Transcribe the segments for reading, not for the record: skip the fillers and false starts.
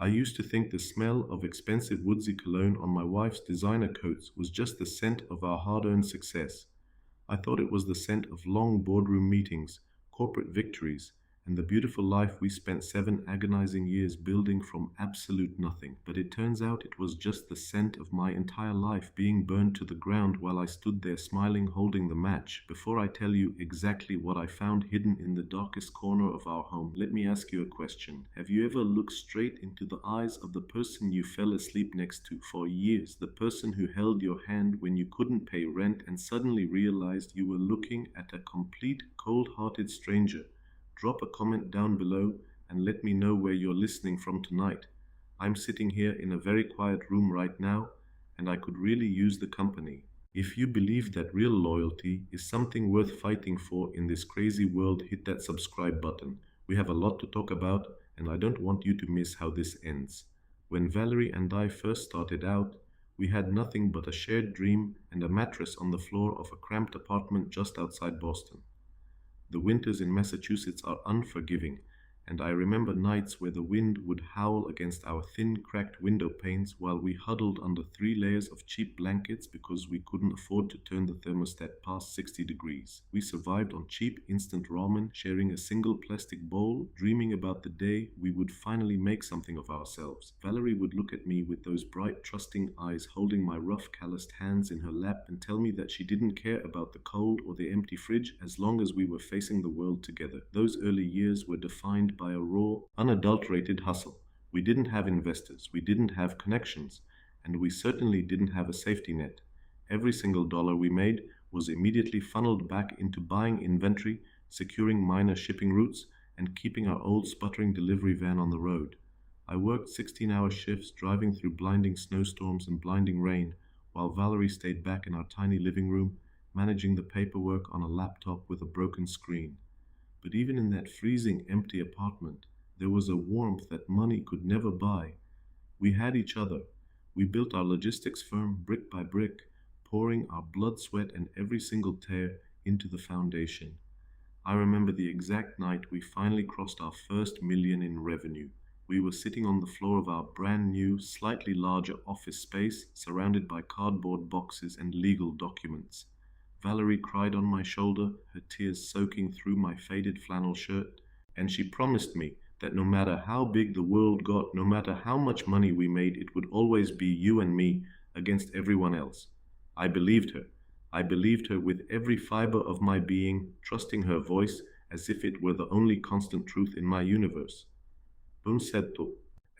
I used to think the smell of expensive woodsy cologne on my wife's designer coats was just the scent of our hard earned success. I thought it was the scent of long boardroom meetings, corporate victories, and the beautiful life we spent 7 agonizing years building from absolute nothing. But it turns out it was just the scent of my entire life being burned to the ground while I stood there smiling, holding the match. Before I tell you exactly what I found hidden in the darkest corner of our home, let me ask you a question. Have you ever looked straight into the eyes of the person you fell asleep next to for years, the person who held your hand when you couldn't pay rent, and suddenly realized you were looking at a complete, cold hearted stranger? Drop a comment down below and let me know where you're listening from tonight. I'm sitting here in a very quiet room right now, and I could really use the company. If you believe that real loyalty is something worth fighting for in this crazy world, hit that subscribe button. We have a lot to talk about, and I don't want you to miss how this ends. When Valerie and I first started out, we had nothing but a shared dream and a mattress on the floor of a cramped apartment just outside Boston. The winters in Massachusetts are unforgiving, and I remember nights where the wind would howl against our thin, cracked window panes while we huddled under 3 layers of cheap blankets because we couldn't afford to turn the thermostat past 60 degrees. We survived on cheap instant ramen, sharing a single plastic bowl, dreaming about the day we would finally make something of ourselves. Valerie would look at me with those bright, trusting eyes, holding my rough, calloused hands in her lap, and tell me that she didn't care about the cold or the empty fridge as long as we were facing the world together. Those early years were defined by a raw, unadulterated hustle. We didn't have investors, we didn't have connections, and we certainly didn't have a safety net. Every single dollar we made was immediately funneled back into buying inventory, securing minor shipping routes, and keeping our old sputtering delivery van on the road. I worked 16-hour shifts driving through blinding snowstorms and blinding rain, while Valerie stayed back in our tiny living room, managing the paperwork on a laptop with a broken screen. But even in that freezing, empty apartment, there was a warmth that money could never buy. We had each other. We built our logistics firm brick by brick, pouring our blood, sweat, and every single tear into the foundation. I remember the exact night we finally crossed our first million in revenue. We were sitting on the floor of our brand new, slightly larger office space, surrounded by cardboard boxes and legal documents. Valerie cried on my shoulder, her tears soaking through my faded flannel shirt, and she promised me that no matter how big the world got, no matter how much money we made, it would always be you and me against everyone else. I believed her. I believed her with every fiber of my being, trusting her voice as if it were the only constant truth in my universe. Bunsetto.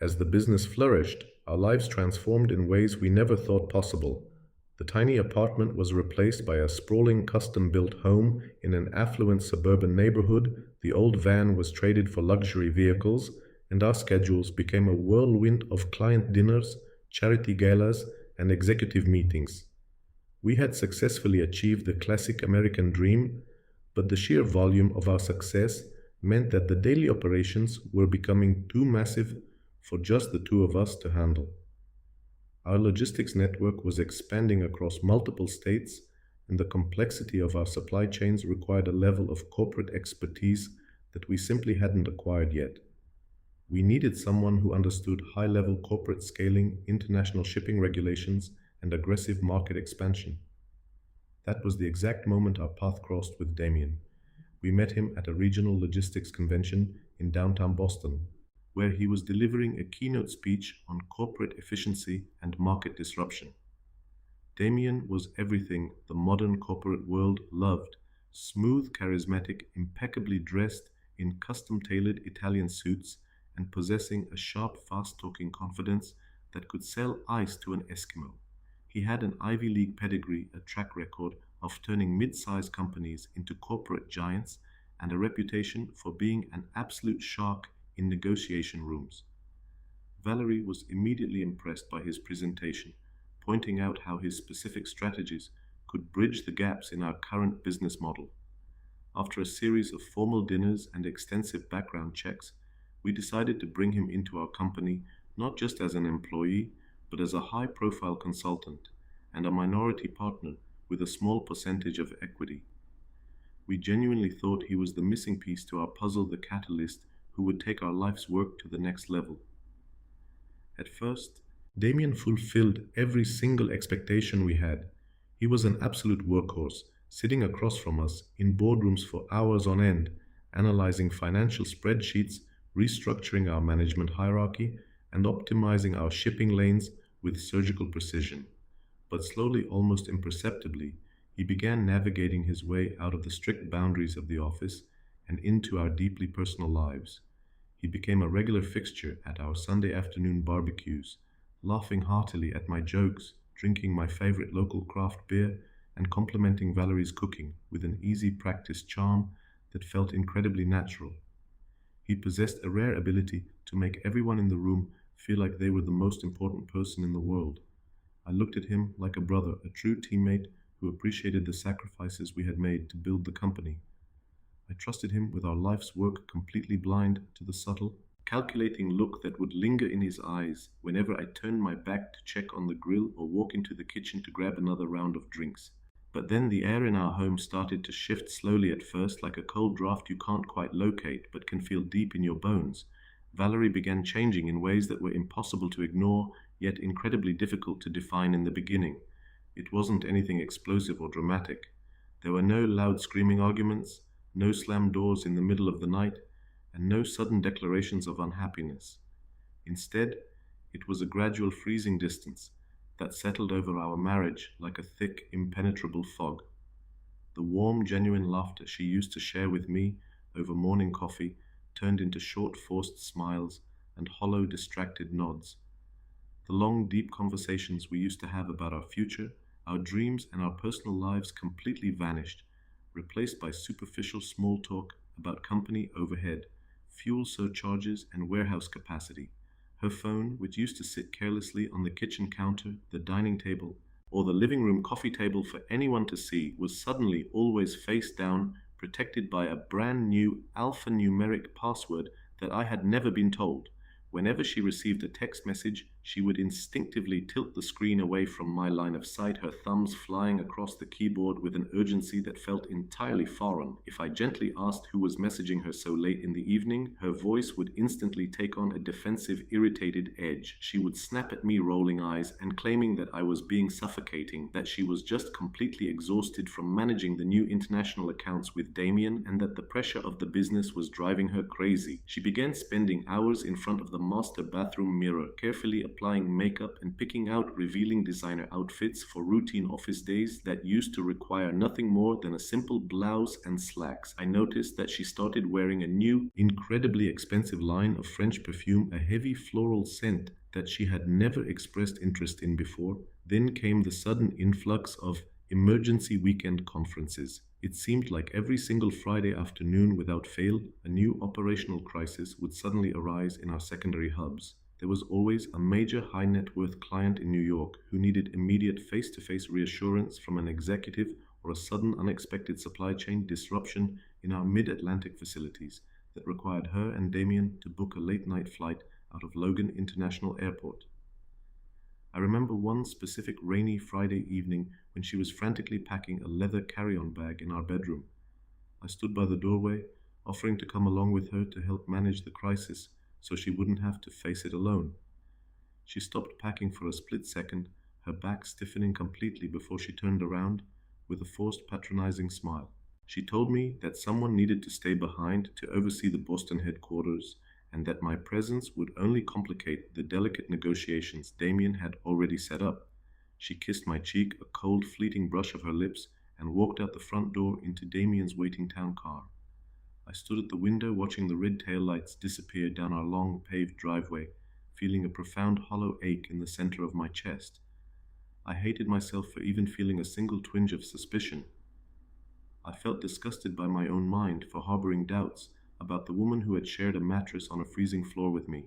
As the business flourished, our lives transformed in ways we never thought possible. The tiny apartment was replaced by a sprawling custom-built home in an affluent suburban neighborhood, the old van was traded for luxury vehicles, and our schedules became a whirlwind of client dinners, charity galas, and executive meetings. We had successfully achieved the classic American dream, but the sheer volume of our success meant that the daily operations were becoming too massive for just the two of us to handle. Our logistics network was expanding across multiple states, and the complexity of our supply chains required a level of corporate expertise that we simply hadn't acquired yet. We needed someone who understood high-level corporate scaling, international shipping regulations, and aggressive market expansion. That was the exact moment our path crossed with Damien. We met him at a regional logistics convention in downtown Boston, where he was delivering a keynote speech on corporate efficiency and market disruption. Damien was everything the modern corporate world loved: smooth, charismatic, impeccably dressed in custom-tailored Italian suits, and possessing a sharp, fast-talking confidence that could sell ice to an Eskimo. He had an Ivy League pedigree, a track record of turning mid-sized companies into corporate giants, and a reputation for being an absolute shark in negotiation rooms. Valerie was immediately impressed by his presentation, pointing out how his specific strategies could bridge the gaps in our current business model. After a series of formal dinners and extensive background checks, we decided to bring him into our company not just as an employee, but as a high-profile consultant and a minority partner with a small percentage of equity. We genuinely thought he was the missing piece to our puzzle, the catalyst who would take our life's work to the next level. At first, Damien fulfilled every single expectation we had. He was an absolute workhorse, sitting across from us in boardrooms for hours on end, analyzing financial spreadsheets, restructuring our management hierarchy, and optimizing our shipping lanes with surgical precision. But slowly, almost imperceptibly, he began navigating his way out of the strict boundaries of the office and into our deeply personal lives. He became a regular fixture at our Sunday afternoon barbecues, laughing heartily at my jokes, drinking my favorite local craft beer, and complimenting Valerie's cooking with an easy practiced charm that felt incredibly natural. He possessed a rare ability to make everyone in the room feel like they were the most important person in the world. I looked at him like a brother, a true teammate who appreciated the sacrifices we had made to build the company. I trusted him with our life's work, completely blind to the subtle, calculating look that would linger in his eyes whenever I turned my back to check on the grill or walk into the kitchen to grab another round of drinks. But then the air in our home started to shift slowly at first, like a cold draft you can't quite locate but can feel deep in your bones. Valerie began changing in ways that were impossible to ignore, yet incredibly difficult to define in the beginning. It wasn't anything explosive or dramatic. There were no loud screaming arguments, no slammed doors in the middle of the night, and no sudden declarations of unhappiness. Instead, it was a gradual freezing distance that settled over our marriage like a thick, impenetrable fog. The warm, genuine laughter she used to share with me over morning coffee turned into short, forced smiles and hollow, distracted nods. The long, deep conversations we used to have about our future, our dreams, and our personal lives completely vanished, replaced by superficial small talk about company overhead, fuel surcharges, and warehouse capacity. Her phone, which used to sit carelessly on the kitchen counter, the dining table, or the living room coffee table for anyone to see, was suddenly always face down, protected by a brand new alphanumeric password that I had never been told. Whenever she received a text message, she would instinctively tilt the screen away from my line of sight, her thumbs flying across the keyboard with an urgency that felt entirely foreign. If I gently asked who was messaging her so late in the evening, her voice would instantly take on a defensive, irritated edge. She would snap at me, rolling eyes, and claiming that I was being suffocating, that she was just completely exhausted from managing the new international accounts with Damien, and that the pressure of the business was driving her crazy. She began spending hours in front of the master bathroom mirror, carefully applying makeup and picking out revealing designer outfits for routine office days that used to require nothing more than a simple blouse and slacks. I noticed that she started wearing a new, incredibly expensive line of French perfume, a heavy floral scent that she had never expressed interest in before. Then came the sudden influx of emergency weekend conferences. It seemed like every single Friday afternoon, without fail, a new operational crisis would suddenly arise in our secondary hubs. There was always a major high net worth client in New York who needed immediate face to face reassurance from an executive, or a sudden unexpected supply chain disruption in our mid Atlantic facilities that required her and Damien to book a late night flight out of Logan International Airport. I remember one specific rainy Friday evening when she was frantically packing a leather carry-on bag in our bedroom. I stood by the doorway, offering to come along with her to help manage the crisis so she wouldn't have to face it alone. She stopped packing for a split second, her back stiffening completely before she turned around with a forced patronizing smile. She told me that someone needed to stay behind to oversee the Boston headquarters, and that my presence would only complicate the delicate negotiations Damien had already set up. She kissed my cheek, a cold, fleeting brush of her lips, and walked out the front door into Damien's waiting town car. I stood at the window watching the red taillights disappear down our long paved driveway, feeling a profound hollow ache in the center of my chest. I hated myself for even feeling a single twinge of suspicion. I felt disgusted by my own mind for harboring doubts about the woman who had shared a mattress on a freezing floor with me.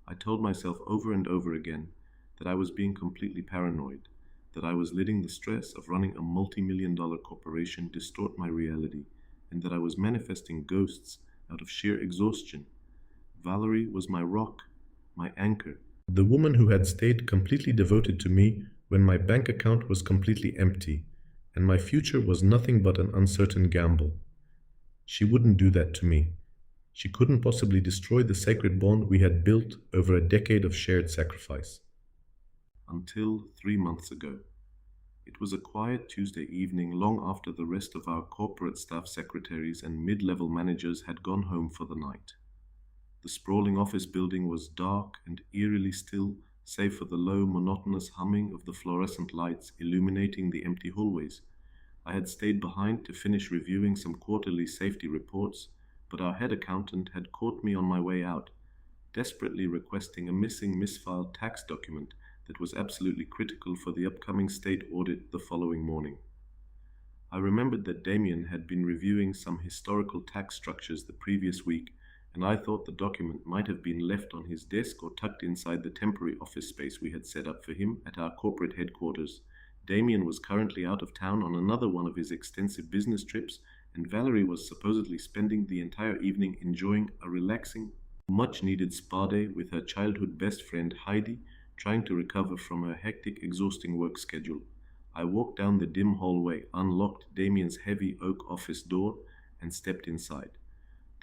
I told myself over and over again that I was being completely paranoid, that I was letting the stress of running a multi-million-dollar corporation distort my reality, and that I was manifesting ghosts out of sheer exhaustion. Valerie was my rock, my anchor, the woman who had stayed completely devoted to me when my bank account was completely empty, and my future was nothing but an uncertain gamble. She wouldn't do that to me. She couldn't possibly destroy the sacred bond we had built over a decade of shared sacrifice. Until 3 months ago. It was a quiet Tuesday evening long after the rest of our corporate staff secretaries and mid level managers had gone home for the night. The sprawling office building was dark and eerily still, save for the low, monotonous humming of the fluorescent lights illuminating the empty hallways. I had stayed behind to finish reviewing some quarterly safety reports, but our head accountant had caught me on my way out, desperately requesting a missing misfiled tax document that was absolutely critical for the upcoming state audit the following morning. I remembered that Damien had been reviewing some historical tax structures the previous week, and I thought the document might have been left on his desk or tucked inside the temporary office space we had set up for him at our corporate headquarters. Damien was currently out of town on another one of his extensive business trips, and Valerie was supposedly spending the entire evening enjoying a relaxing, much needed spa day with her childhood best friend Heidi, trying to recover from her hectic, exhausting work schedule. I walked down the dim hallway, unlocked Damien's heavy oak office door, and stepped inside.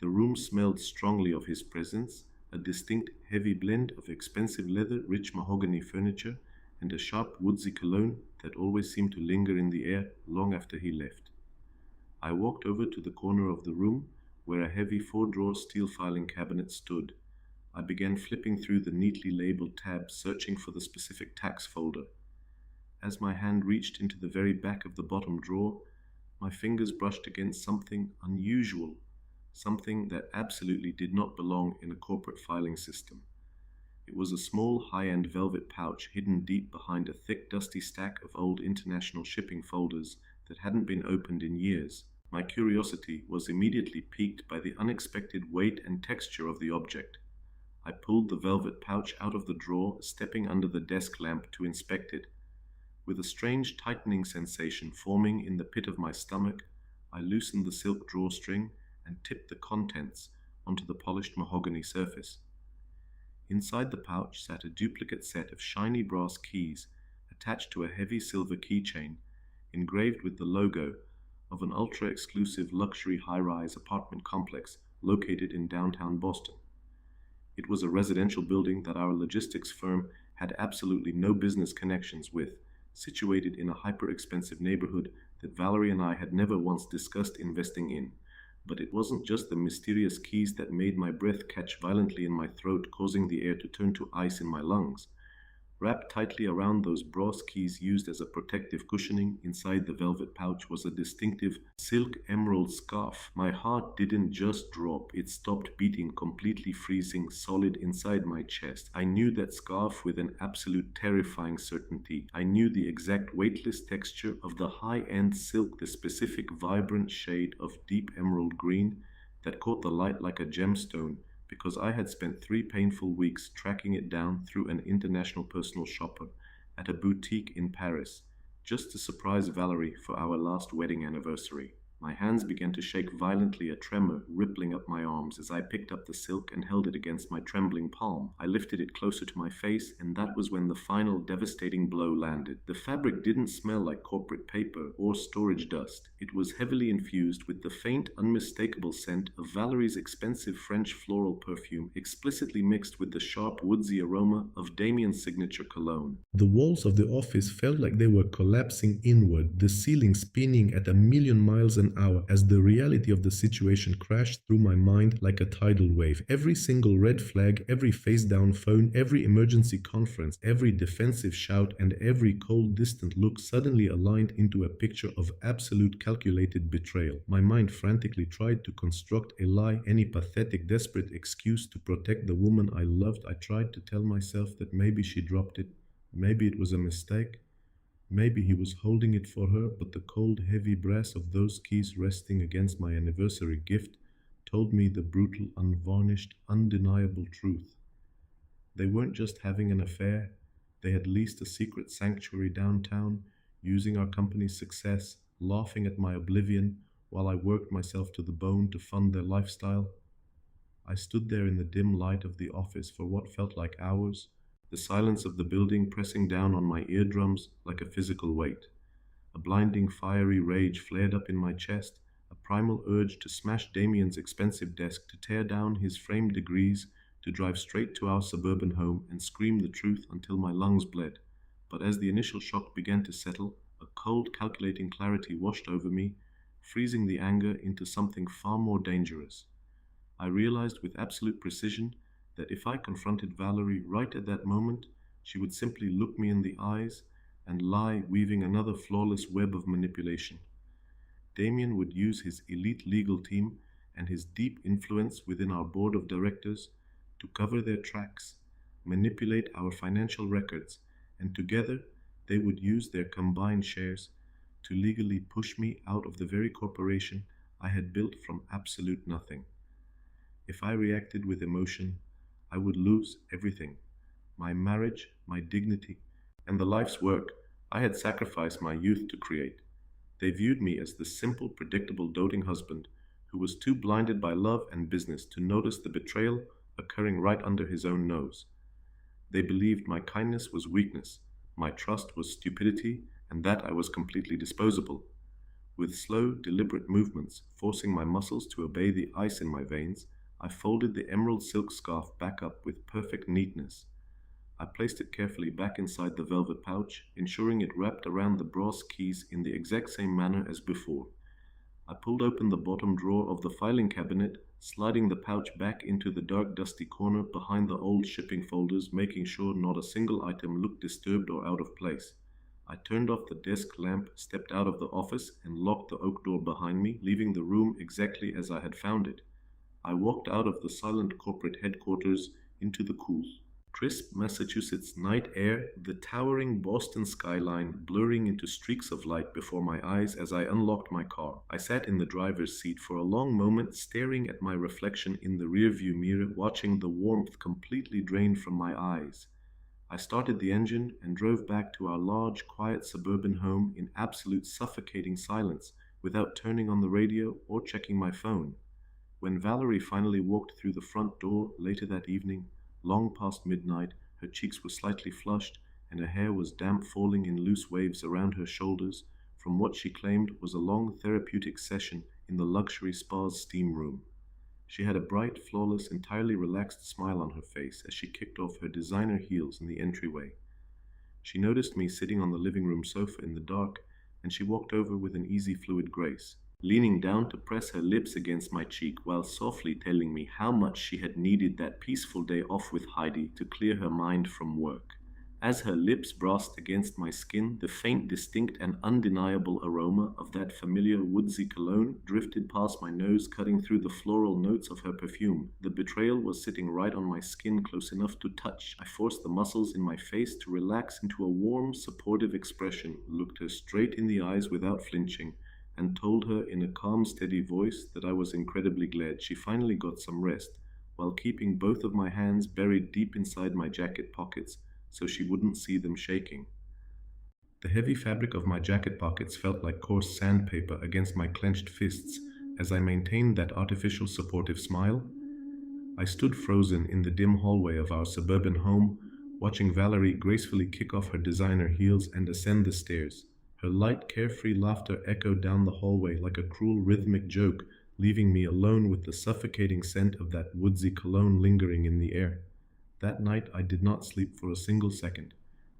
The room smelled strongly of his presence, a distinct heavy blend of expensive leather, rich mahogany furniture, and a sharp woodsy cologne that always seemed to linger in the air long after he left. I walked over to the corner of the room where a heavy four-drawer steel filing cabinet stood. I began flipping through the neatly labeled tabs, searching for the specific tax folder. As my hand reached into the very back of the bottom drawer, my fingers brushed against something unusual, something that absolutely did not belong in a corporate filing system. It was a small, high-end velvet pouch hidden deep behind a thick, dusty stack of old international shipping folders that hadn't been opened in years. My curiosity was immediately piqued by the unexpected weight and texture of the object. I pulled the velvet pouch out of the drawer, stepping under the desk lamp to inspect it. With a strange tightening sensation forming in the pit of my stomach, I loosened the silk drawstring and tipped the contents onto the polished mahogany surface. Inside the pouch sat a duplicate set of shiny brass keys attached to a heavy silver keychain, engraved with the logo of an ultra-exclusive luxury high-rise apartment complex located in downtown Boston. It was a residential building that our logistics firm had absolutely no business connections with, situated in a hyper-expensive neighborhood that Valerie and I had never once discussed investing in. But it wasn't just the mysterious keys that made my breath catch violently in my throat, causing the air to turn to ice in my lungs. Wrapped tightly around those brass keys used as a protective cushioning inside the velvet pouch was a distinctive silk emerald scarf. My heart didn't just drop, it stopped beating, completely freezing solid inside my chest. I knew that scarf with an absolute terrifying certainty. I knew the exact weightless texture of the high-end silk, the specific vibrant shade of deep emerald green that caught the light like a gemstone, because I had spent 3 painful weeks tracking it down through an international personal shopper at a boutique in Paris, just to surprise Valerie for our last wedding anniversary. My hands began to shake violently, a tremor rippling up my arms as I picked up the silk and held it against my trembling palm. I lifted it closer to my face, and that was when the final devastating blow landed. The fabric didn't smell like corporate paper or storage dust. It was heavily infused with the faint, unmistakable scent of Valerie's expensive French floral perfume, explicitly mixed with the sharp, woodsy aroma of Damien's signature cologne. The walls of the office felt like they were collapsing inward, the ceiling spinning at a million miles an hour as the reality of the situation crashed through my mind like a tidal wave. Every single red flag, every face-down phone, every emergency conference, every defensive shout, and every cold, distant look suddenly aligned into a picture of absolute calculated betrayal. My mind frantically tried to construct a lie, any pathetic, desperate excuse to protect the woman I loved. I tried to tell myself that maybe she dropped it, maybe it was a mistake. Maybe he was holding it for her, but the cold, heavy brass of those keys resting against my anniversary gift told me the brutal, unvarnished, undeniable truth. They weren't just having an affair, they had leased a secret sanctuary downtown, using our company's success, laughing at my oblivion while I worked myself to the bone to fund their lifestyle. I stood there in the dim light of the office for what felt like hours, the silence of the building pressing down on my eardrums like a physical weight. A blinding, fiery rage flared up in my chest, a primal urge to smash Damien's expensive desk, to tear down his framed degrees, to drive straight to our suburban home and scream the truth until my lungs bled. But as the initial shock began to settle, a cold, calculating clarity washed over me, freezing the anger into something far more dangerous. I realized with absolute precision that if I confronted Valerie right at that moment, she would simply look me in the eyes and lie, weaving another flawless web of manipulation. Damien would use his elite legal team and his deep influence within our board of directors to cover their tracks, manipulate our financial records, and together they would use their combined shares to legally push me out of the very corporation I had built from absolute nothing. If I reacted with emotion, I would lose everything: my marriage, my dignity, and the life's work I had sacrificed my youth to create. They viewed me as the simple, predictable, doting husband who was too blinded by love and business to notice the betrayal occurring right under his own nose. They believed my kindness was weakness, my trust was stupidity, and that I was completely disposable. With slow, deliberate movements, forcing my muscles to obey the ice in my veins, I folded the emerald silk scarf back up with perfect neatness. I placed it carefully back inside the velvet pouch, ensuring it wrapped around the brass keys in the exact same manner as before. I pulled open the bottom drawer of the filing cabinet, sliding the pouch back into the dark, dusty corner behind the old shipping folders, making sure not a single item looked disturbed or out of place. I turned off the desk lamp, stepped out of the office, and locked the oak door behind me, leaving the room exactly as I had found it. I walked out of the silent corporate headquarters into the cool, crisp Massachusetts night air, the towering Boston skyline blurring into streaks of light before my eyes as I unlocked my car. I sat in the driver's seat for a long moment, staring at my reflection in the rearview mirror, watching the warmth completely drain from my eyes. I started the engine and drove back to our large, quiet suburban home in absolute suffocating silence, without turning on the radio or checking my phone. When Valerie finally walked through the front door later that evening, long past midnight, her cheeks were slightly flushed, and her hair was damp, falling in loose waves around her shoulders from what she claimed was a long therapeutic session in the luxury spa's steam room. She had a bright, flawless, entirely relaxed smile on her face as she kicked off her designer heels in the entryway. She noticed me sitting on the living room sofa in the dark, and she walked over with an easy, fluid grace, leaning down to press her lips against my cheek while softly telling me how much she had needed that peaceful day off with Heidi to clear her mind from work. As her lips brushed against my skin, the faint, distinct, and undeniable aroma of that familiar woodsy cologne drifted past my nose, cutting through the floral notes of her perfume. The betrayal was sitting right on my skin, close enough to touch. I forced the muscles in my face to relax into a warm, supportive expression, looked her straight in the eyes without flinching, and told her in a calm, steady voice that I was incredibly glad she finally got some rest, while keeping both of my hands buried deep inside my jacket pockets so she wouldn't see them shaking. The heavy fabric of my jacket pockets felt like coarse sandpaper against my clenched fists as I maintained that artificial supportive smile. I stood frozen in the dim hallway of our suburban home, watching Valerie gracefully kick off her designer heels and ascend the stairs. Her light, carefree laughter echoed down the hallway like a cruel, rhythmic joke, leaving me alone with the suffocating scent of that woodsy cologne lingering in the air. That night I did not sleep for a single second.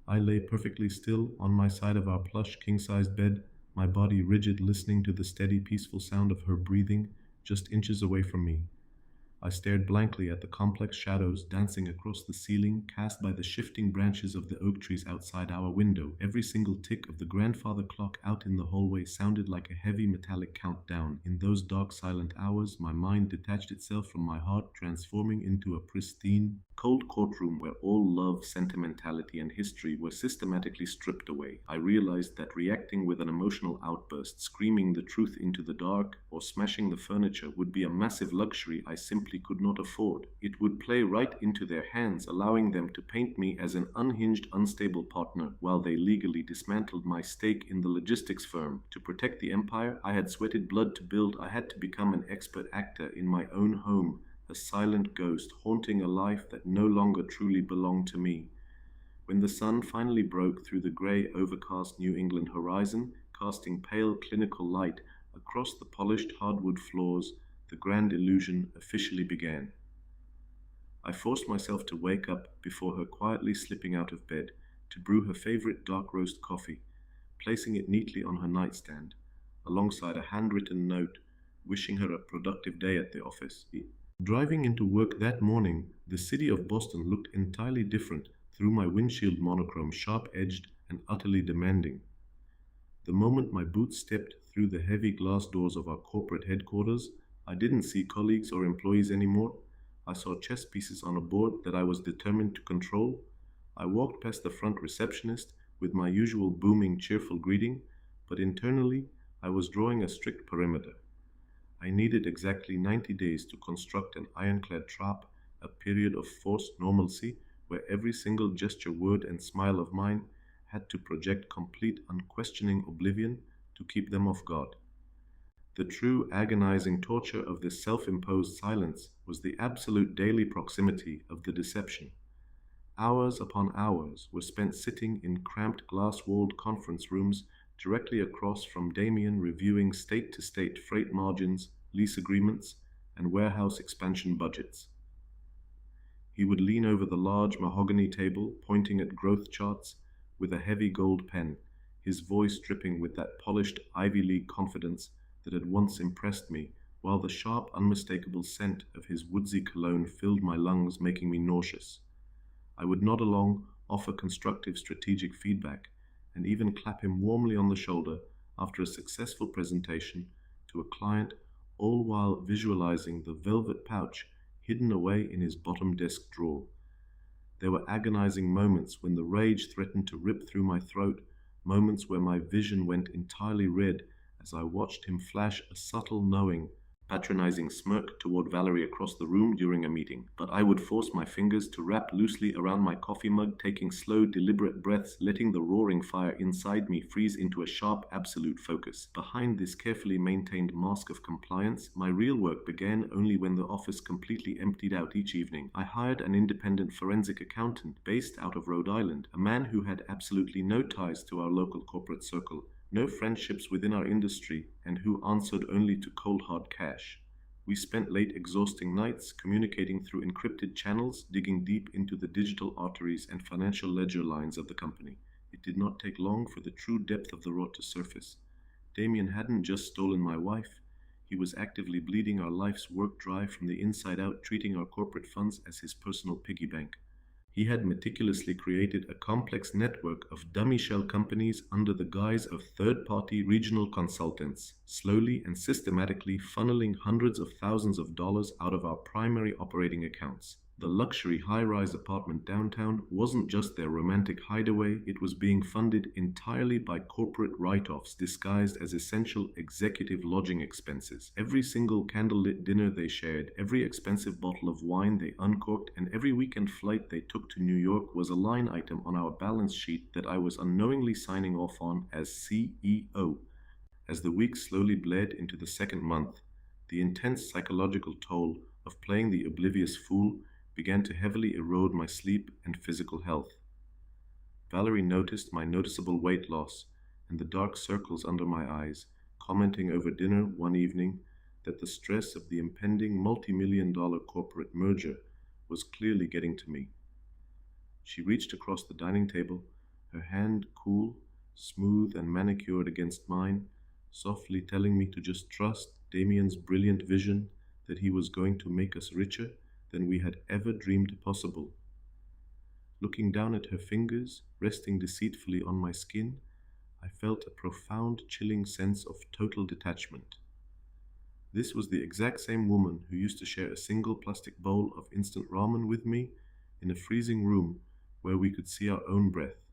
I lay perfectly still on my side of our plush king-sized bed, my body rigid, listening to the steady, peaceful sound of her breathing just inches away from me. I stared blankly at the complex shadows dancing across the ceiling, cast by the shifting branches of the oak trees outside our window. Every single tick of the grandfather clock out in the hallway sounded like a heavy metallic countdown. In those dark, silent hours, my mind detached itself from my heart, transforming into a pristine, cold courtroom where all love, sentimentality, and history were systematically stripped away. I realized that reacting with an emotional outburst, screaming the truth into the dark, or smashing the furniture would be a massive luxury I simply could not afford. It would play right into their hands, allowing them to paint me as an unhinged, unstable partner, while they legally dismantled my stake in the logistics firm. To protect the empire I had sweated blood to build, I had to become an expert actor in my own home, a silent ghost haunting a life that no longer truly belonged to me. When the sun finally broke through the grey, overcast New England horizon, casting pale, clinical light Across the polished hardwood floors, the grand illusion officially began. I forced myself to wake up before her quietly slipping out of bed to brew her favorite dark roast coffee, placing it neatly on her nightstand, alongside a handwritten note wishing her a productive day at the office. Driving into work that morning, the city of Boston looked entirely different through my windshield monochrome, sharp edged and utterly demanding. The moment my boots stepped through the heavy glass doors of our corporate headquarters, I didn't see colleagues or employees anymore. I saw chess pieces on a board that I was determined to control. I walked past the front receptionist with my usual booming, cheerful greeting, but internally I was drawing a strict perimeter. I needed exactly 90 days to construct an ironclad trap, a period of forced normalcy where every single gesture, word, and smile of mine had to project complete, unquestioning oblivion to keep them off guard. The true agonizing torture of this self imposed silence was the absolute daily proximity of the deception. Hours upon hours were spent sitting in cramped glass walled conference rooms directly across from Damien, reviewing state to state freight margins, lease agreements, and warehouse expansion budgets. He would lean over the large mahogany table, pointing at growth charts with a heavy gold pen, his voice dripping with that polished Ivy League confidence that had once impressed me, while the sharp, unmistakable scent of his woodsy cologne filled my lungs, making me nauseous. I would nod along, offer constructive strategic feedback, and even clap him warmly on the shoulder after a successful presentation to a client, all while visualizing the velvet pouch hidden away in his bottom desk drawer. There were agonizing moments when the rage threatened to rip through my throat, moments where my vision went entirely red as I watched him flash a subtle, knowing, patronizing smirk toward Valerie across the room during a meeting. But I would force my fingers to wrap loosely around my coffee mug, taking slow, deliberate breaths, letting the roaring fire inside me freeze into a sharp, absolute focus. Behind this carefully maintained mask of compliance, my real work began only when the office completely emptied out each evening. I hired an independent forensic accountant based out of Rhode Island, a man who had absolutely no ties to our local corporate circle, no friendships within our industry, and who answered only to cold hard cash. We spent late, exhausting nights communicating through encrypted channels, digging deep into the digital arteries and financial ledger lines of the company. It did not take long for the true depth of the rot to surface. Damien hadn't just stolen my wife, he was actively bleeding our life's work dry from the inside out, treating our corporate funds as his personal piggy bank. He had meticulously created a complex network of dummy shell companies under the guise of third-party regional consultants, slowly and systematically funneling hundreds of thousands of dollars out of our primary operating accounts. The luxury high-rise apartment downtown wasn't just their romantic hideaway, it was being funded entirely by corporate write-offs disguised as essential executive lodging expenses. Every single candlelit dinner they shared, every expensive bottle of wine they uncorked, and every weekend flight they took to New York was a line item on our balance sheet that I was unknowingly signing off on as CEO. As the weeks slowly bled into the second month, the intense psychological toll of playing the oblivious fool began to heavily erode my sleep and physical health. Valerie noticed my noticeable weight loss and the dark circles under my eyes, commenting over dinner one evening that the stress of the impending multi-million-dollar corporate merger was clearly getting to me. She reached across the dining table, her hand cool, smooth, and manicured against mine, softly telling me to just trust Damien's brilliant vision that he was going to make us richer than we had ever dreamed possible. Looking down at her fingers, resting deceitfully on my skin, I felt a profound, chilling sense of total detachment. This was the exact same woman who used to share a single plastic bowl of instant ramen with me in a freezing room where we could see our own breath.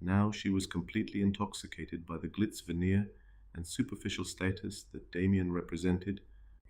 Now she was completely intoxicated by the glitz veneer and superficial status that Damien represented,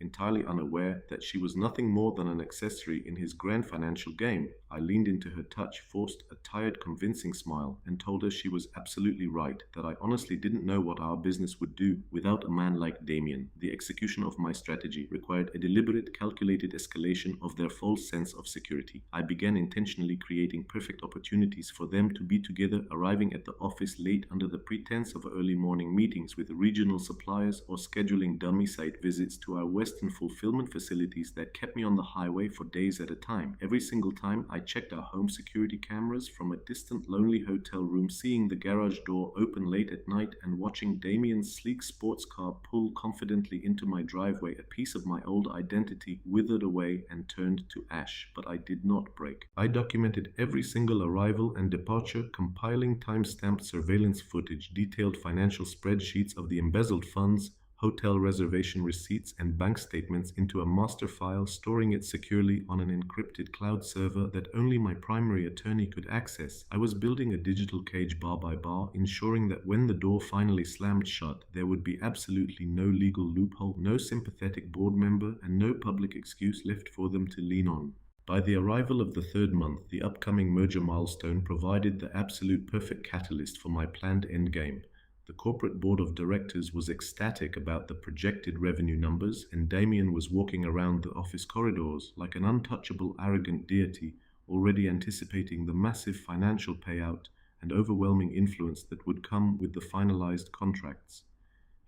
entirely unaware that she was nothing more than an accessory in his grand financial game. I leaned into her touch, forced a tired, convincing smile, and told her she was absolutely right, that I honestly didn't know what our business would do without a man like Damien. The execution of my strategy required a deliberate, calculated escalation of their false sense of security. I began intentionally creating perfect opportunities for them to be together, arriving at the office late under the pretense of early morning meetings with regional suppliers or scheduling dummy site visits to our Western fulfillment facilities that kept me on the highway for days at a time. Every single time I checked our home security cameras from a distant, lonely hotel room, seeing the garage door open late at night and watching Damien's sleek sports car pull confidently into my driveway, a piece of my old identity withered away and turned to ash. But I did not break. I documented every single arrival and departure, compiling time-stamped surveillance footage, detailed financial spreadsheets of the embezzled funds, hotel reservation receipts, and bank statements into a master file, storing it securely on an encrypted cloud server that only my primary attorney could access. I was building a digital cage bar by bar, ensuring that when the door finally slammed shut, there would be absolutely no legal loophole, no sympathetic board member, and no public excuse left for them to lean on. By the arrival of the third month, the upcoming merger milestone provided the absolute perfect catalyst for my planned endgame. The corporate board of directors was ecstatic about the projected revenue numbers, and Damien was walking around the office corridors like an untouchable, arrogant deity, already anticipating the massive financial payout and overwhelming influence that would come with the finalized contracts.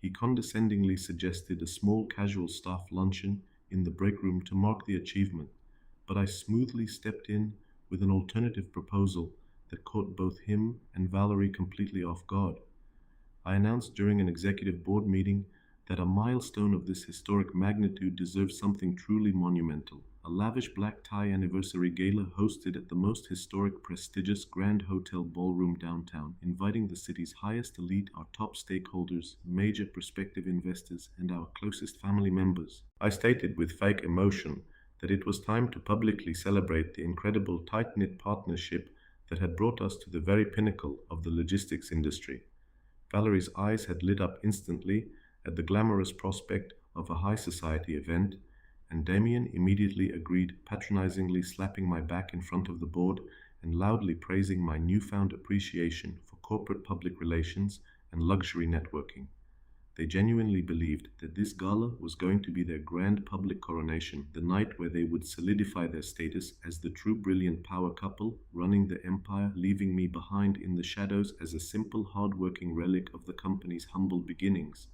He condescendingly suggested a small casual staff luncheon in the break room to mark the achievement, but I smoothly stepped in with an alternative proposal that caught both him and Valerie completely off guard. I announced during an executive board meeting that a milestone of this historic magnitude deserved something truly monumental. A lavish black tie anniversary gala hosted at the most historic, prestigious Grand Hotel ballroom downtown, inviting the city's highest elite, our top stakeholders, major prospective investors, and our closest family members. I stated with fake emotion that it was time to publicly celebrate the incredible tight-knit partnership that had brought us to the very pinnacle of the logistics industry. Valerie's eyes had lit up instantly at the glamorous prospect of a high society event, and Damien immediately agreed, patronizingly slapping my back in front of the board and loudly praising my newfound appreciation for corporate public relations and luxury networking. They genuinely believed that this gala was going to be their grand public coronation, the night where they would solidify their status as the true brilliant power couple running the empire, leaving me behind in the shadows as a simple, hard-working relic of the company's humble beginnings.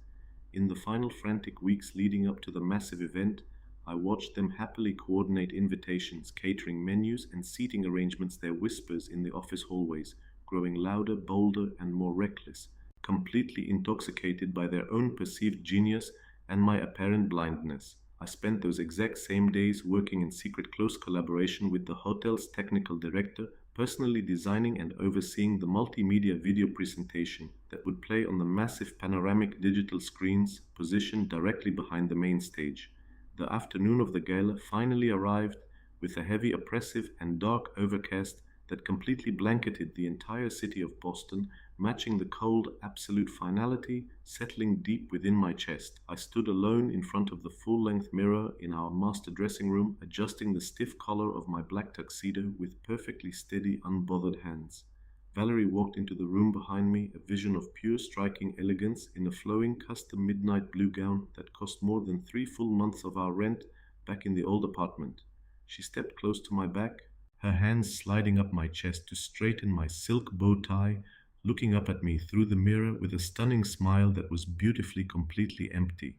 In the final frantic weeks leading up to the massive event, I watched them happily coordinate invitations, catering menus, and seating arrangements, their whispers in the office hallways growing louder, bolder, and more reckless, completely intoxicated by their own perceived genius and my apparent blindness. I spent those exact same days working in secret close collaboration with the hotel's technical director, personally designing and overseeing the multimedia video presentation that would play on the massive panoramic digital screens positioned directly behind the main stage. The afternoon of the gala finally arrived with a heavy, oppressive, and dark overcast that completely blanketed the entire city of Boston, matching the cold, absolute finality settling deep within my chest. I stood alone in front of the full-length mirror in our master dressing room, adjusting the stiff collar of my black tuxedo with perfectly steady, unbothered hands. Valerie walked into the room behind me, a vision of pure, striking elegance in a flowing, custom midnight blue gown that cost more than 3 full months of our rent back in the old apartment. She stepped close to my back, her hands sliding up my chest to straighten my silk bow tie, looking up at me through the mirror with a stunning smile that was beautifully, completely empty.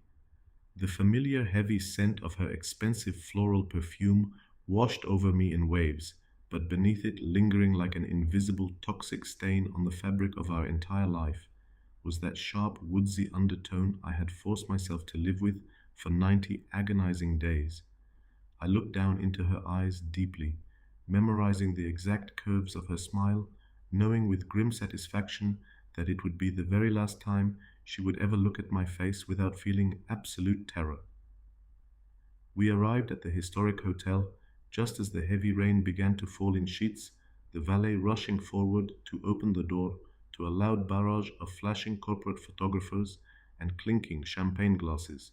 The familiar heavy scent of her expensive floral perfume washed over me in waves, but beneath it, lingering like an invisible toxic stain on the fabric of our entire life, was that sharp, woodsy undertone I had forced myself to live with for 90 agonizing days. I looked down into her eyes deeply, memorizing the exact curves of her smile, knowing with grim satisfaction that it would be the very last time she would ever look at my face without feeling absolute terror. We arrived at the historic hotel just as the heavy rain began to fall in sheets, the valet rushing forward to open the door to a loud barrage of flashing corporate photographers and clinking champagne glasses.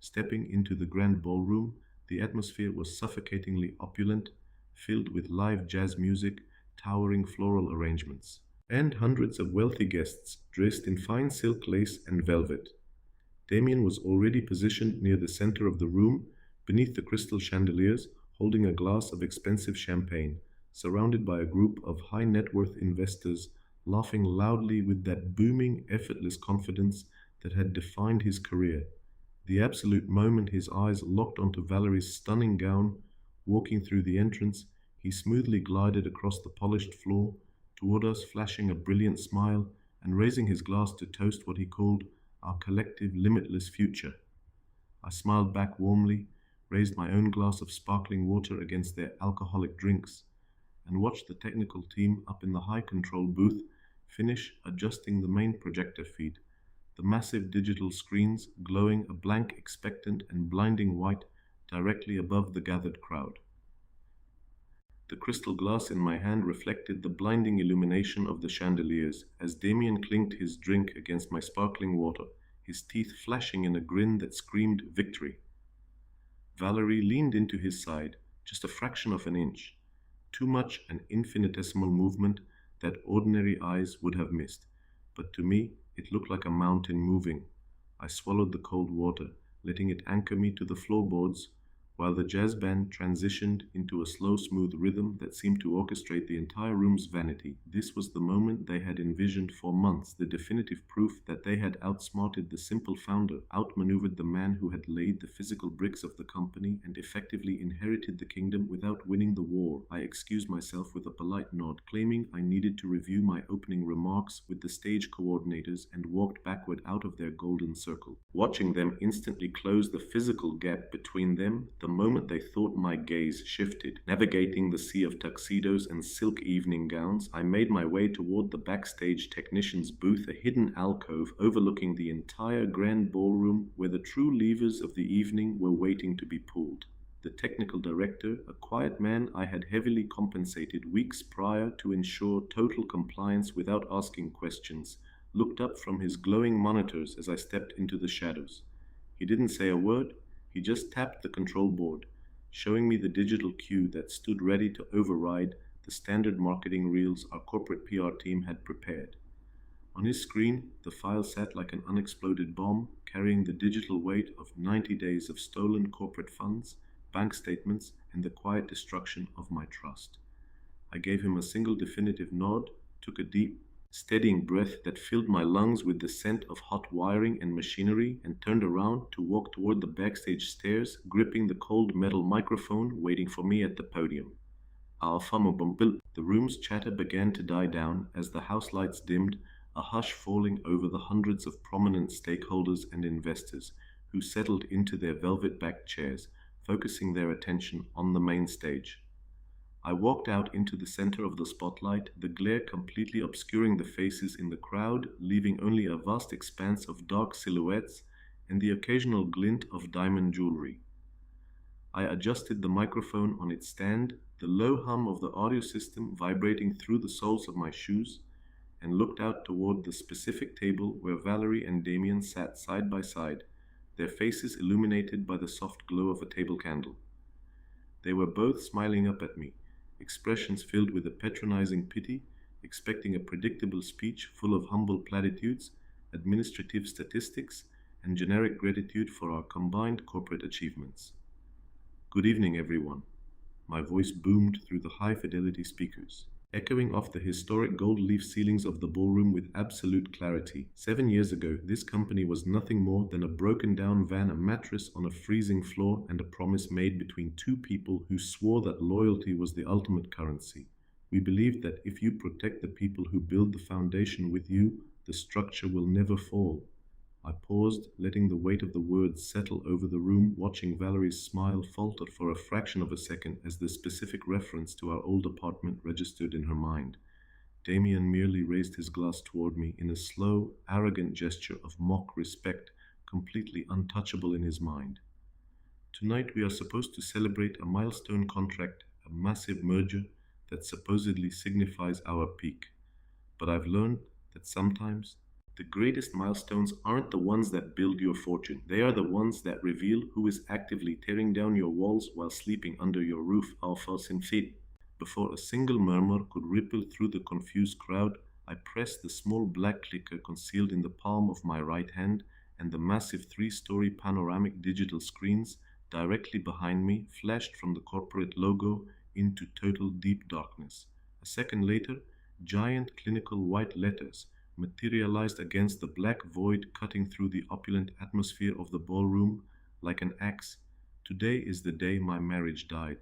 Stepping into the grand ballroom, the atmosphere was suffocatingly opulent, filled with live jazz music, towering floral arrangements, and hundreds of wealthy guests dressed in fine silk lace and velvet. Damien was already positioned near the center of the room, beneath the crystal chandeliers, holding a glass of expensive champagne, surrounded by a group of high net worth investors, laughing loudly with that booming, effortless confidence that had defined his career. The absolute moment his eyes locked onto Valerie's stunning gown, walking through the entrance, he smoothly glided across the polished floor toward us, flashing a brilliant smile and raising his glass to toast what he called our collective limitless future. I smiled back warmly, raised my own glass of sparkling water against their alcoholic drinks, and watched the technical team up in the high control booth finish adjusting the main projector feed, the massive digital screens glowing a blank, expectant, and blinding white directly above the gathered crowd. The crystal glass in my hand reflected the blinding illumination of the chandeliers as Damien clinked his drink against my sparkling water, his teeth flashing in a grin that screamed victory. Valerie leaned into his side, just a fraction of an inch, too much an infinitesimal movement that ordinary eyes would have missed, but to me it looked like a mountain moving. I swallowed the cold water, letting it anchor me to the floorboards, while the jazz band transitioned into a slow, smooth rhythm that seemed to orchestrate the entire room's vanity. This was the moment they had envisioned for months, the definitive proof that they had outsmarted the simple founder, outmaneuvered the man who had laid the physical bricks of the company, and effectively inherited the kingdom without winning the war. I excused myself with a polite nod, claiming I needed to review my opening remarks with the stage coordinators, and walked backward out of their golden circle, watching them instantly close the physical gap between them the moment they thought my gaze shifted. Navigating the sea of tuxedos and silk evening gowns, I made my way toward the backstage technician's booth, a hidden alcove overlooking the entire grand ballroom where the true levers of the evening were waiting to be pulled. The technical director, a quiet man I had heavily compensated weeks prior to ensure total compliance without asking questions, looked up from his glowing monitors as I stepped into the shadows. He didn't say a word. He just tapped the control board, showing me the digital cue that stood ready to override the standard marketing reels our corporate PR team had prepared. On his screen, the file sat like an unexploded bomb, carrying the digital weight of 90 days of stolen corporate funds, bank statements, and the quiet destruction of my trust. I gave him a single definitive nod, took a deep, steadying breath that filled my lungs with the scent of hot wiring and machinery, and turned around to walk toward the backstage stairs, gripping the cold metal microphone waiting for me at the podium. The room's chatter began to die down as the house lights dimmed, a hush falling over the hundreds of prominent stakeholders and investors who settled into their velvet-backed chairs, focusing their attention on the main stage. I walked out into the center of the spotlight, the glare completely obscuring the faces in the crowd, leaving only a vast expanse of dark silhouettes and the occasional glint of diamond jewelry. I adjusted the microphone on its stand, the low hum of the audio system vibrating through the soles of my shoes, and looked out toward the specific table where Valerie and Damien sat side by side, their faces illuminated by the soft glow of a table candle. They were both smiling up at me, expressions filled with a patronizing pity, expecting a predictable speech full of humble platitudes, administrative statistics, and generic gratitude for our combined corporate achievements. Good evening, everyone. My voice boomed through the high-fidelity speakers, echoing off the historic gold-leaf ceilings of the ballroom with absolute clarity. 7 years ago, this company was nothing more than a broken-down van, a mattress on a freezing floor, and a promise made between two people who swore that loyalty was the ultimate currency. We believed that if you protect the people who build the foundation with you, the structure will never fall. I paused, letting the weight of the words settle over the room, watching Valerie's smile falter for a fraction of a second as the specific reference to our old apartment registered in her mind. Damien merely raised his glass toward me in a slow, arrogant gesture of mock respect, completely untouchable in his mind. Tonight we are supposed to celebrate a milestone contract, a massive merger that supposedly signifies our peak. But I've learned that sometimes The greatest milestones aren't the ones that build your fortune. They are the ones that reveal who is actively tearing down your walls while sleeping under your roof. Alpha Sinfit. Before a single murmur could ripple through the confused crowd, I pressed the small black clicker concealed in the palm of my right hand, and the massive three-story panoramic digital screens directly behind me flashed from the corporate logo into total deep darkness. A second later, giant clinical white letters materialized against the black void cutting through the opulent atmosphere of the ballroom like an axe. Today is the day my marriage died.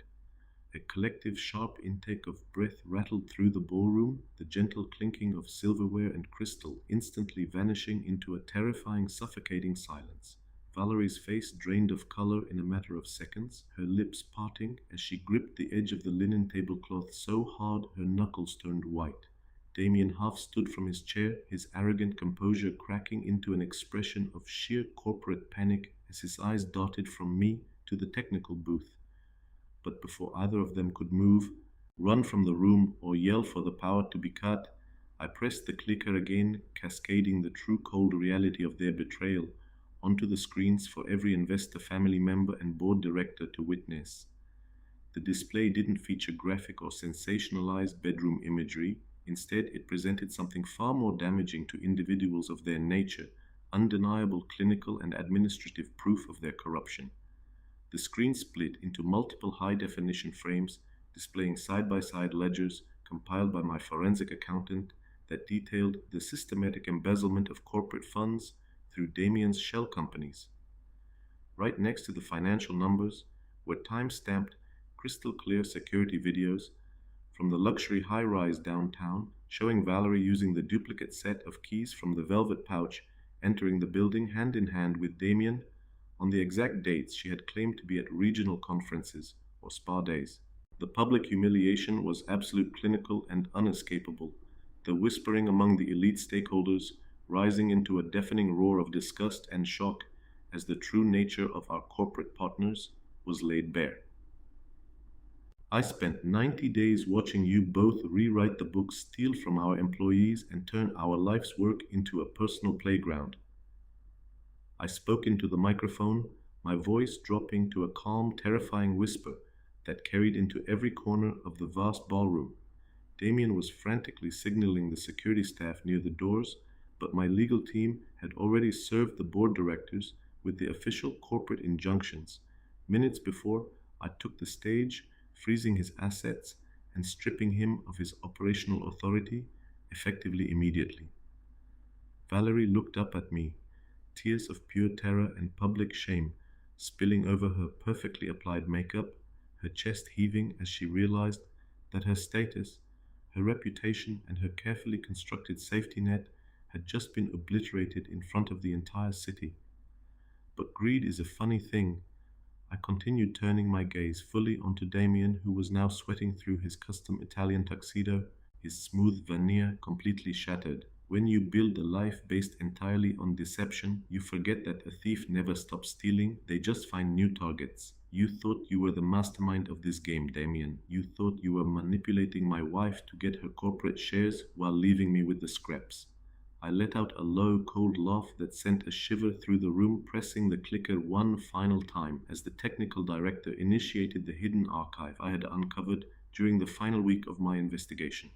A collective sharp intake of breath rattled through the ballroom, the gentle clinking of silverware and crystal instantly vanishing into a terrifying, suffocating silence. Valerie's face drained of color in a matter of seconds, her lips parting as she gripped the edge of the linen tablecloth so hard her knuckles turned white. Damien half stood from his chair, his arrogant composure cracking into an expression of sheer corporate panic as his eyes darted from me to the technical booth. But before either of them could move, run from the room, or yell for the power to be cut, I pressed the clicker again, cascading the true cold reality of their betrayal onto the screens for every investor, family member, and board director to witness. The display didn't feature graphic or sensationalized bedroom imagery. Instead, it presented something far more damaging to individuals of their nature, undeniable clinical and administrative proof of their corruption. The screen split into multiple high-definition frames displaying side-by-side ledgers compiled by my forensic accountant that detailed the systematic embezzlement of corporate funds through Damien's shell companies. Right next to the financial numbers were time-stamped, crystal-clear security videos from the luxury high-rise downtown showing Valerie using the duplicate set of keys from the velvet pouch entering the building hand in hand with Damien on the exact dates she had claimed to be at regional conferences or spa days. The public humiliation was absolute, clinical, and unescapable, the whispering among the elite stakeholders rising into a deafening roar of disgust and shock as the true nature of our corporate partners was laid bare. I spent 90 days watching you both rewrite the book, steal from our employees, and turn our life's work into a personal playground. I spoke into the microphone, my voice dropping to a calm, terrifying whisper that carried into every corner of the vast ballroom. Damien was frantically signaling the security staff near the doors, but my legal team had already served the board directors with the official corporate injunctions. Minutes before, I took the stage, freezing his assets and stripping him of his operational authority, effectively immediately. Valerie looked up at me, tears of pure terror and public shame spilling over her perfectly applied makeup, her chest heaving as she realized that her status, her reputation, and her carefully constructed safety net had just been obliterated in front of the entire city. But greed is a funny thing. I continued, turning my gaze fully onto Damien, who was now sweating through his custom Italian tuxedo, his smooth veneer completely shattered. When you build a life based entirely on deception, you forget that a thief never stops stealing, they just find new targets. You thought you were the mastermind of this game, Damien. You thought you were manipulating my wife to get her corporate shares while leaving me with the scraps. I let out a low, cold laugh that sent a shiver through the room, pressing the clicker one final time as the technical director initiated the hidden archive I had uncovered during the final week of my investigation.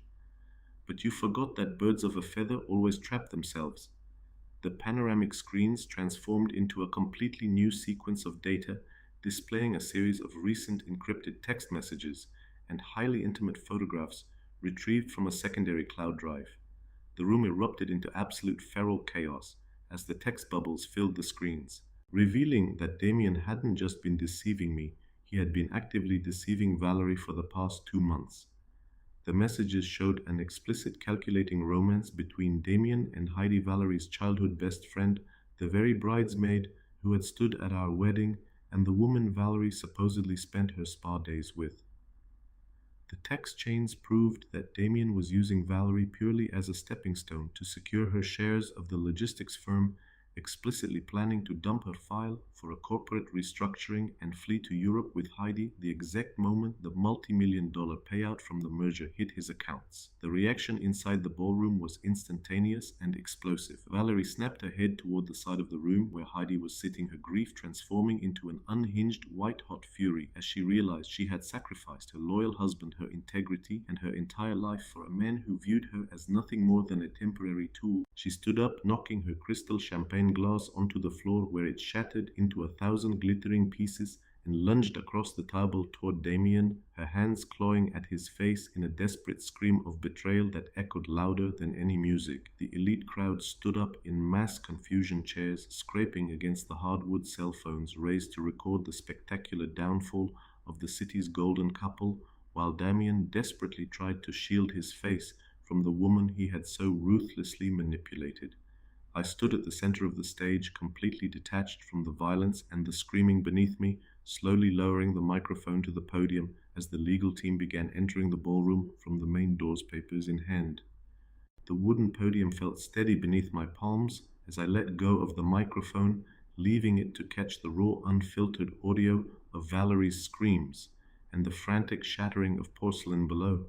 But you forgot that birds of a feather always trap themselves. The panoramic screens transformed into a completely new sequence of data, displaying a series of recent encrypted text messages and highly intimate photographs retrieved from a secondary cloud drive. The room erupted into absolute feral chaos as the text bubbles filled the screens, revealing that Damien hadn't just been deceiving me, he had been actively deceiving Valerie for the past 2 months. The messages showed an explicit calculating romance between Damien and Heidi, Valerie's childhood best friend, the very bridesmaid who had stood at our wedding, and the woman Valerie supposedly spent her spa days with. The text chains proved that Damien was using Valerie purely as a stepping stone to secure her shares of the logistics firm explicitly planning to dump her file for a corporate restructuring and flee to Europe with Heidi the exact moment the multi-million-dollar payout from the merger hit his accounts. The reaction inside the ballroom was instantaneous and explosive. Valerie snapped her head toward the side of the room where Heidi was sitting, her grief transforming into an unhinged white-hot fury as she realized she had sacrificed her loyal husband, her integrity, and her entire life for a man who viewed her as nothing more than a temporary tool. She stood up, knocking her crystal champagne glass onto the floor where it shattered into 1,000 glittering pieces, and lunged across the table toward Damien, her hands clawing at his face in a desperate scream of betrayal that echoed louder than any music. The elite crowd stood up in mass confusion, chairs scraping against the hardwood, cell phones raised to record the spectacular downfall of the city's golden couple, while Damien desperately tried to shield his face from the woman he had so ruthlessly manipulated. I stood at the center of the stage, completely detached from the violence and the screaming beneath me, slowly lowering the microphone to the podium as the legal team began entering the ballroom from the main doors, papers in hand. The wooden podium felt steady beneath my palms as I let go of the microphone, leaving it to catch the raw, unfiltered audio of Valerie's screams and the frantic shattering of porcelain below.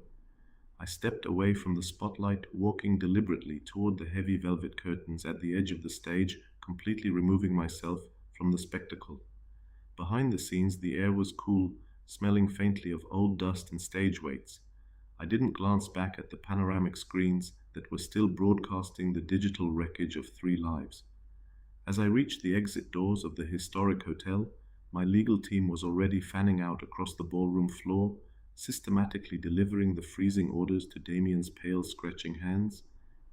I stepped away from the spotlight, walking deliberately toward the heavy velvet curtains at the edge of the stage, completely removing myself from the spectacle. Behind the scenes, the air was cool, smelling faintly of old dust and stage weights. I didn't glance back at the panoramic screens that were still broadcasting the digital wreckage of 3 lives. As I reached the exit doors of the historic hotel, my legal team was already fanning out across the ballroom floor, systematically delivering the freezing orders to Damien's pale, scratching hands,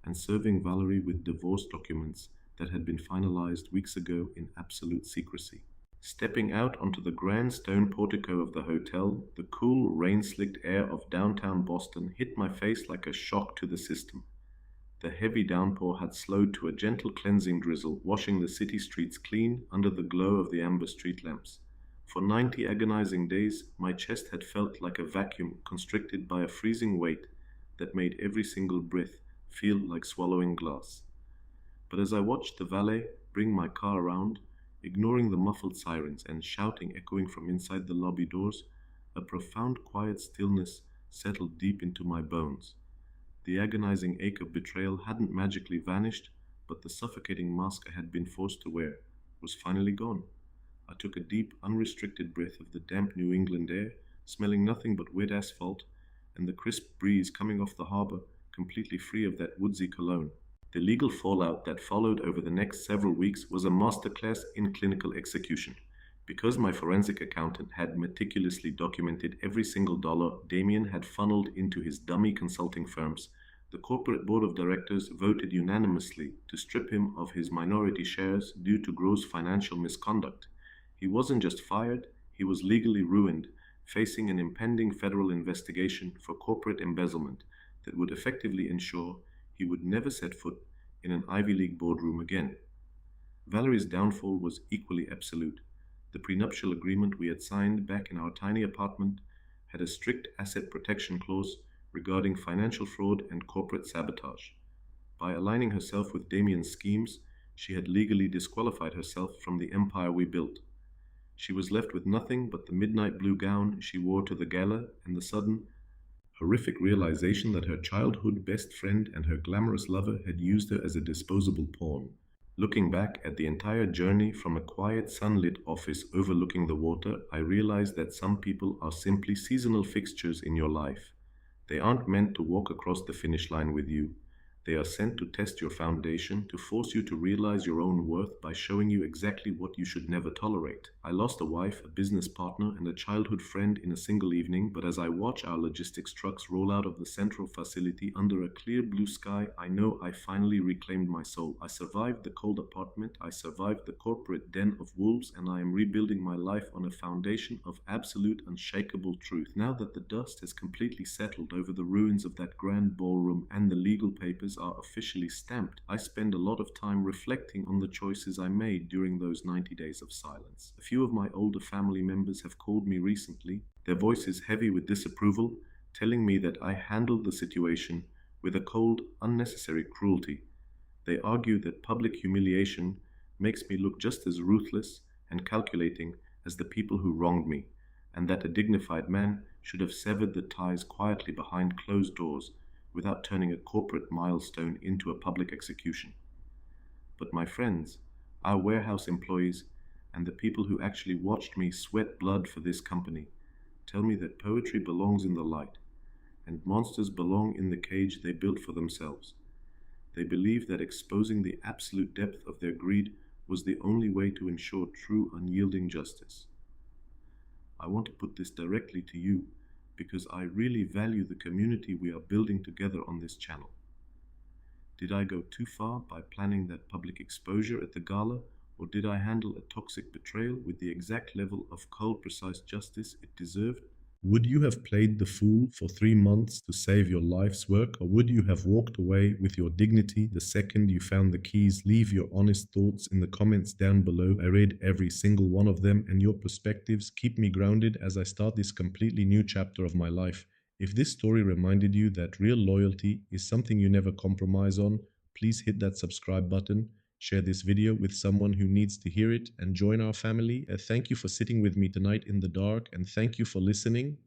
and serving Valerie with divorce documents that had been finalized weeks ago in absolute secrecy. Stepping out onto the grand stone portico of the hotel, the cool, rain-slicked air of downtown Boston hit my face like a shock to the system. The heavy downpour had slowed to a gentle cleansing drizzle, washing the city streets clean under the glow of the amber street lamps. For 90 agonizing days, my chest had felt like a vacuum constricted by a freezing weight that made every single breath feel like swallowing glass. But as I watched the valet bring my car around, ignoring the muffled sirens and shouting echoing from inside the lobby doors, a profound quiet stillness settled deep into my bones. The agonizing ache of betrayal hadn't magically vanished, but the suffocating mask I had been forced to wear was finally gone. I took a deep, unrestricted breath of the damp New England air, smelling nothing but wet asphalt and the crisp breeze coming off the harbor, completely free of that woodsy cologne. The legal fallout that followed over the next several weeks was a masterclass in clinical execution. Because my forensic accountant had meticulously documented every single dollar Damien had funneled into his dummy consulting firms, the corporate board of directors voted unanimously to strip him of his minority shares due to gross financial misconduct. He wasn't just fired, he was legally ruined, facing an impending federal investigation for corporate embezzlement that would effectively ensure he would never set foot in an Ivy League boardroom again. Valerie's downfall was equally absolute. The prenuptial agreement we had signed back in our tiny apartment had a strict asset protection clause regarding financial fraud and corporate sabotage. By aligning herself with Damien's schemes, she had legally disqualified herself from the empire we built. She was left with nothing but the midnight blue gown she wore to the gala and the sudden, horrific realization that her childhood best friend and her glamorous lover had used her as a disposable pawn. Looking back at the entire journey from a quiet, sunlit office overlooking the water, I realized that some people are simply seasonal fixtures in your life. They aren't meant to walk across the finish line with you. They are sent to test your foundation, to force you to realize your own worth by showing you exactly what you should never tolerate. I lost a wife, a business partner, and a childhood friend in a single evening, but as I watch our logistics trucks roll out of the central facility under a clear blue sky, I know I finally reclaimed my soul. I survived the cold apartment, I survived the corporate den of wolves, and I am rebuilding my life on a foundation of absolute, unshakable truth. Now that the dust has completely settled over the ruins of that grand ballroom and the legal papers are officially stamped, I spend a lot of time reflecting on the choices I made during those 90 days of silence. A few of my older family members have called me recently, their voices heavy with disapproval, telling me that I handled the situation with a cold, unnecessary cruelty. They argue that public humiliation makes me look just as ruthless and calculating as the people who wronged me, and that a dignified man should have severed the ties quietly behind closed doors without turning a corporate milestone into a public execution. But my friends, our warehouse employees, and the people who actually watched me sweat blood for this company tell me that poetry belongs in the light, and monsters belong in the cage they built for themselves. They believe that exposing the absolute depth of their greed was the only way to ensure true, unyielding justice. I want to put this directly to you because I really value the community we are building together on this channel. Did I go too far by planning that public exposure at the gala, or did I handle a toxic betrayal with the exact level of cold, precise justice it deserved? Would you have played the fool for 3 months to save your life's work, or would you have walked away with your dignity the second you found the keys? Leave your honest thoughts in the comments down below. I read every single one of them, and your perspectives keep me grounded as I start this completely new chapter of my life. If this story reminded you that real loyalty is something you never compromise on, please hit that subscribe button, share this video with someone who needs to hear it, and join our family. Thank you for sitting with me tonight in the dark, and thank you for listening.